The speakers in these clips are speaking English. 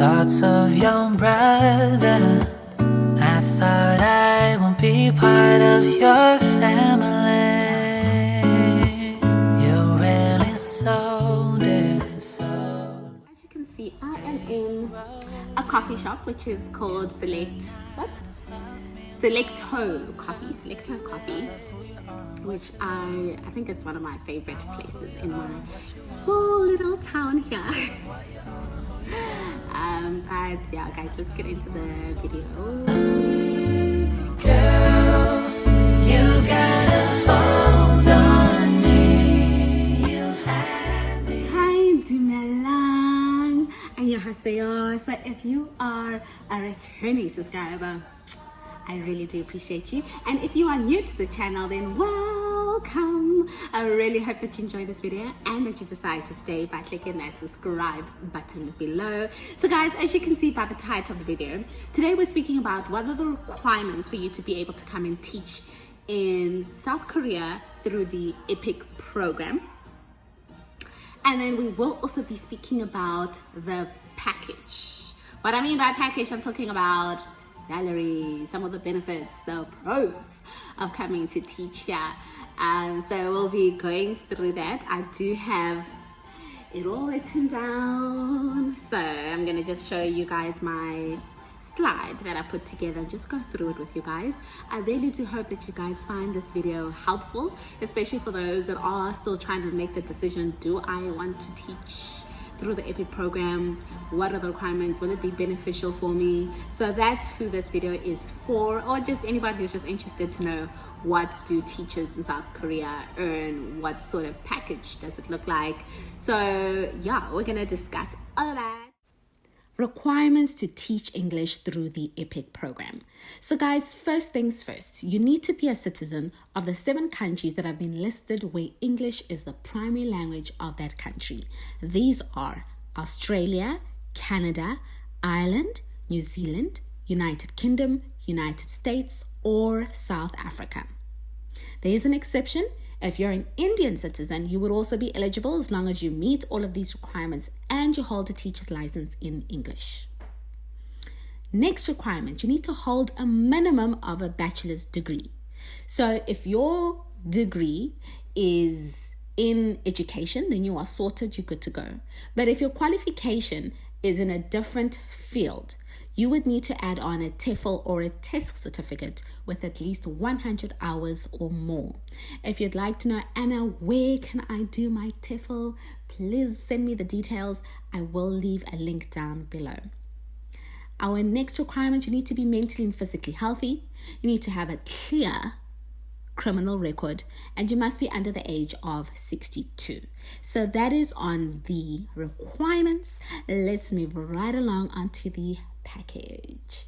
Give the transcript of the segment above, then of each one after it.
Thoughts of your brother. I thought I won't be part of your family. You really sold it. As you can see, I am in a coffee shop which is called Selecto Coffee, which I think it's one of my favorite places in my small little town here. But yeah, guys, let's get into the video. Girl, you gotta hold on me. You had me. Hi, Dumelang. Annyeonghaseyo. So if you are a returning subscriber, I really do appreciate you. And if you are new to the channel, then welcome. I really hope that you enjoy this video and that you decide to stay by clicking that subscribe button below. So guys, as you can see by the title of the video, today we're speaking about what are the requirements for you to be able to come and teach in South Korea through the Epik program. And then we will also be speaking about the package. What I mean by package, I'm talking about salary, some of the benefits, the pros of coming to teach here. So we'll be going through that. I do have it all written down, so I'm gonna just show you guys my slide that I put together and just go through it with you guys. I really do hope that you guys find this video helpful, especially for those that are still trying to make the decision, do I want to teach through the Epik program? What are the requirements? Will it be beneficial for me? So that's who this video is for, or just anybody who's just interested to know what do teachers in South Korea earn, what sort of package does it look like. So yeah, we're gonna discuss all of that. Requirements to teach English through the Epik program. So guys, first things first, you need to be a citizen of the 7 countries that have been listed where English is the primary language of that country. These are Australia, Canada, Ireland, New Zealand, United Kingdom, United States, or South Africa. There is an exception. If you're an Indian citizen, you would also be eligible as long as you meet all of these requirements and you hold a teacher's license in English. Next requirement, you need to hold a minimum of a bachelor's degree. So if your degree is in education, then you are sorted, you're good to go. But if your qualification is in a different field, you would need to add on a TEFl or a test certificate with at least 100 hours or more. If you'd like to know, Anna, where can I do my TEFl? Please send me the details. I will leave a link down below. Our next requirement, you need to be mentally and physically healthy. You need to have a clear criminal record, and you must be under the age of 62. So that is on the requirements. Let's move right along onto the package.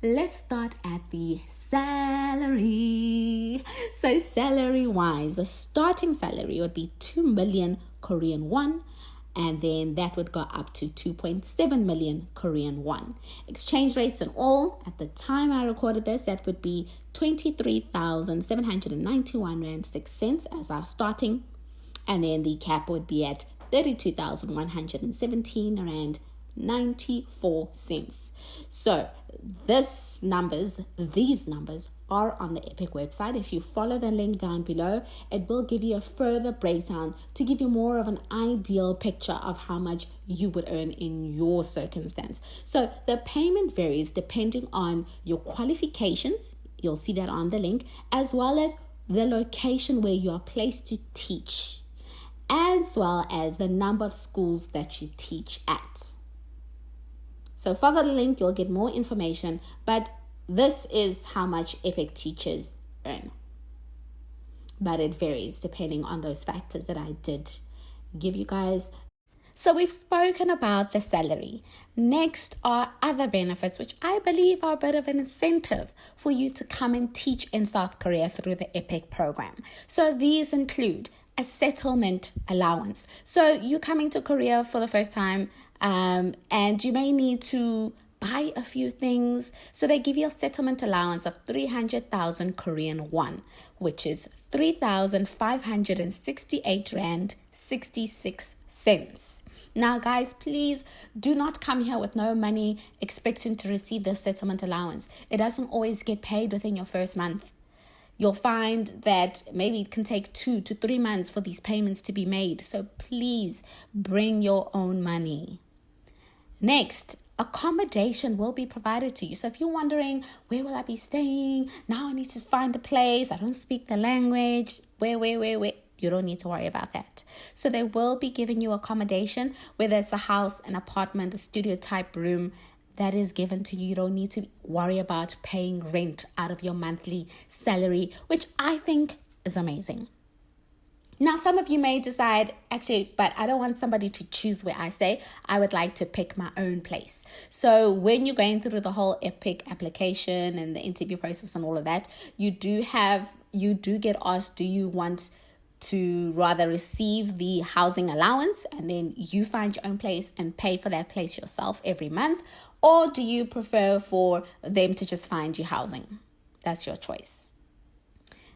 Let's start at the salary. So salary wise, the starting salary would be 2 million Korean won, and then that would go up to 2.7 million Korean won. Exchange rates and all, at the time I recorded this, that would be 23,791 rand 6 cents as our starting, and then the cap would be at 32,117 rand 94 cents. So these numbers are on the Epik website. If you follow the link down below, it will give you a further breakdown to give you more of an ideal picture of how much you would earn in your circumstance. So the payment varies depending on your qualifications. You'll see that on the link, as well as the location where you are placed to teach, as well as the number of schools that you teach at. So follow the link, you'll get more information, but this is how much Epik teachers earn. But it varies depending on those factors that I did give you guys. So we've spoken about the salary. Next are other benefits, which I believe are a bit of an incentive for you to come and teach in South Korea through the Epik program. So these include a settlement allowance. So you're coming to Korea for the first time, and you may need to buy a few things. So they give you a settlement allowance of 300,000 Korean won, which is 3,568 rand 66 cents. Now, guys, please do not come here with no money expecting to receive this settlement allowance. It doesn't always get paid within your first month. You'll find that maybe it can take 2 to 3 months for these payments to be made. So please bring your own money. Next, accommodation will be provided to you. So if you're wondering, where will I be staying? Now I need to find a place. I don't speak the language. Where? You don't need to worry about that. So they will be giving you accommodation, whether it's a house, an apartment, a studio type room that is given to you. You don't need to worry about paying rent out of your monthly salary, which I think is amazing. Now, some of you may decide, actually, but I don't want somebody to choose where I stay. I would like to pick my own place. So when you're going through the whole Epik application and the interview process and all of that, you do get asked, do you want to rather receive the housing allowance and then you find your own place and pay for that place yourself every month? Or do you prefer for them to just find you housing? That's your choice.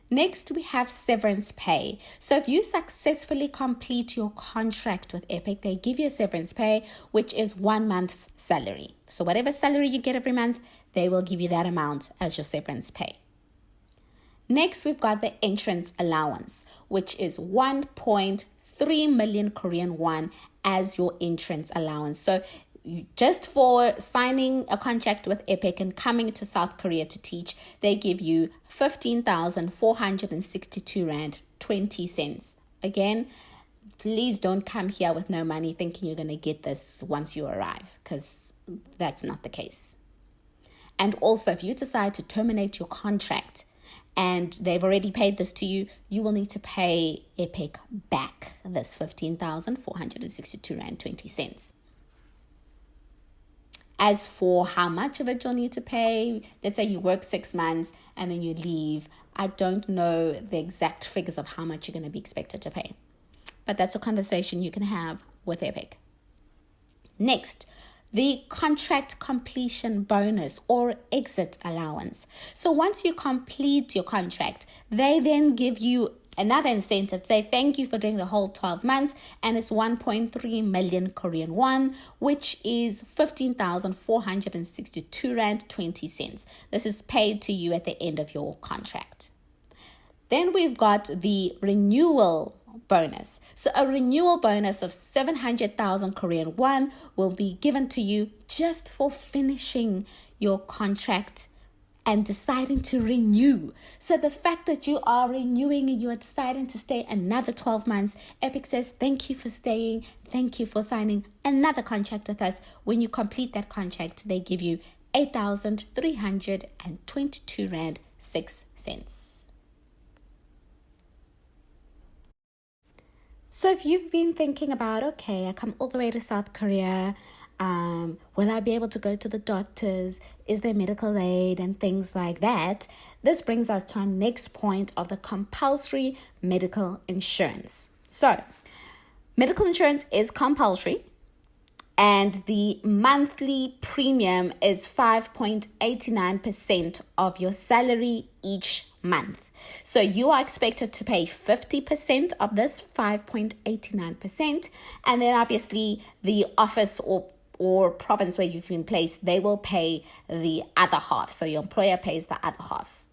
Next, we have severance pay. So if you successfully complete your contract with Epik, they give you a severance pay, which is 1 month's salary. So whatever salary you get every month, they will give you that amount as your severance pay. Next, we've got the entrance allowance, which is 1.3 million Korean won as your entrance allowance. So just for signing a contract with Epik and coming to South Korea to teach, they give you 15,462 Rand 20 cents. Again, please don't come here with no money thinking you're going to get this once you arrive, because that's not the case. And also, if you decide to terminate your contract and they've already paid this to you, you will need to pay Epik back this 15,462 Rand 20 cents. As for how much of it you'll need to pay, let's say you work 6 months and then you leave, I don't know the exact figures of how much you're going to be expected to pay. But that's a conversation you can have with Epik. Next, the contract completion bonus or exit allowance. So once you complete your contract, they then give you another incentive to say thank you for doing the whole 12 months, and it's 1.3 million Korean won, which is 15,462 Rand 20 cents. This is paid to you at the end of your contract. Then we've got the renewal bonus. So a renewal bonus of 700,000 Korean won will be given to you just for finishing your contract and deciding to renew. So the fact that you are renewing and you are deciding to stay another 12 months, Epik says thank you for staying, thank you for signing another contract with us. When you complete that contract, they give you 8,322 Rand 6 cents. So if you've been thinking about, okay, I come all the way to South Korea, will I be able to go to the doctors? Is there medical aid and things like that? This brings us to our next point of the compulsory medical insurance. So, medical insurance is compulsory and the monthly premium is 5.89% of your salary each month. So you are expected to pay 50% of this 5.89%, and then obviously the office or province where you've been placed, they will pay the other half. So your employer pays the other half.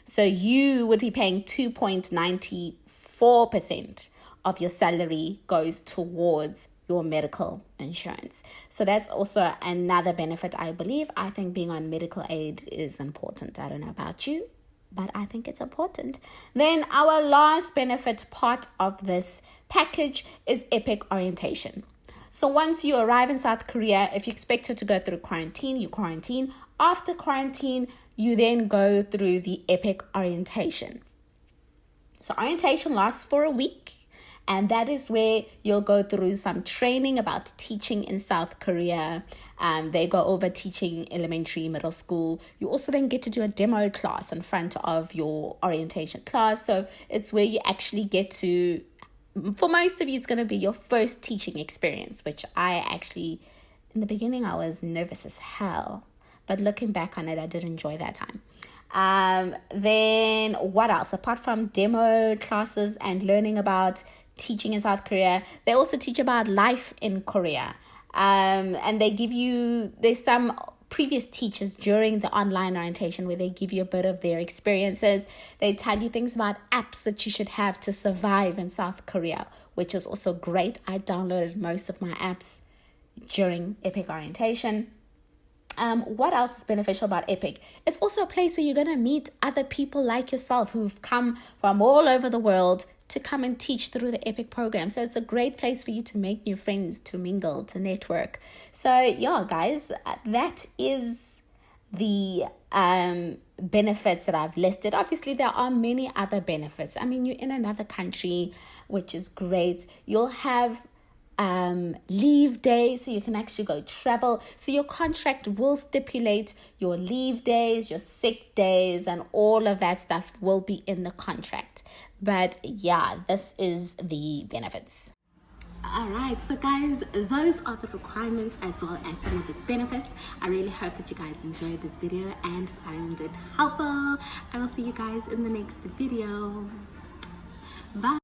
So you would be paying 2.94% of your salary goes towards your medical insurance. So that's also another benefit, I believe. I think being on medical aid is important. I don't know about you, but I think it's important. Then our last benefit part of this package is Epik orientation. So once you arrive in South Korea, if you're expected to go through quarantine, you quarantine. After quarantine, you then go through the Epik orientation. So orientation lasts for a week, and that is where you'll go through some training about teaching in South Korea. They go over teaching elementary, middle school. You also then get to do a demo class in front of your orientation class. So it's where you actually get to, for most of you, it's going to be your first teaching experience, which I actually, in the beginning, I was nervous as hell. But looking back on it, I did enjoy that time. Then what else? Apart from demo classes and learning about teaching in South Korea, they also teach about life in Korea. And there's some previous teachers during the online orientation where they give you a bit of their experiences. They tell you things about apps that you should have to survive in South Korea, which is also great. I downloaded most of my apps during Epik orientation. What else is beneficial about Epik? It's also a place where you're going to meet other people like yourself who've come from all over the world to come and teach through the Epik program. So it's a great place for you to make new friends, to mingle, to network. So yeah, guys, that is the benefits that I've listed. Obviously, there are many other benefits. I mean, you're in another country, which is great. You'll have leave days, so you can actually go travel. So your contract will stipulate your leave days, your sick days, and all of that stuff will be in the contract. But yeah, this is the benefits. Alright, so guys, those are the requirements as well as some of the benefits. I really hope that you guys enjoyed this video and found it helpful. I will see you guys in the next video. Bye.